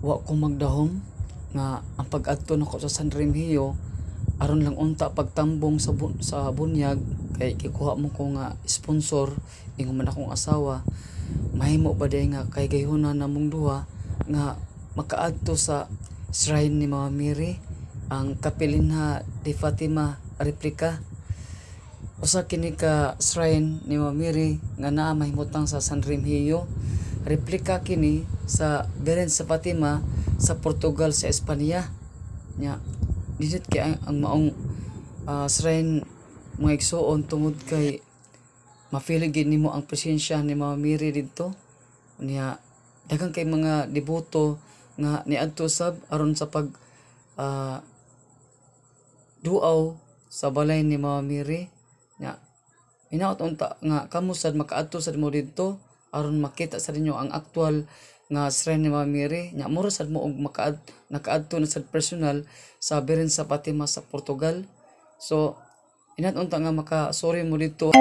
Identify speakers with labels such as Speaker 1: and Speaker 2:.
Speaker 1: wa ko magdahom nga ang pag-adto nako sa San Remigio aron lang unta pagtambong sa bunyag kay gikuha mo ko nga sponsor ingon man akong asawa. Mahimo ba day nga kay gayhunan namong duha nga makaadto sa shrine ni Mama Mary, ang Kapilinha de Fatima replika. Usa kini ka shrine ni Mama Mary nga naa mahimutang sa San Remigio. Replika kini sa Beren sa Fatima sa Portugal sa Espanya. Nya didit kay ang maong shrine mga igsoon tungod kay mafeel gid nimo ang presensya ni Mama Mary didto. Nya daghang kay mga deboto nga niadto sab aron sa pag duaw sa balay ni Mama Mary. Nya hinaot unta nga kamo sad makaadto sad mo didto aron makita sa ninyo ang aktual nga shrine ni Mama Mary. Nya mura sad mo og nakaadto na sad personal sa Beren sa Fatima sa Portugal. So hinaot unta nga maka sorry mo didto.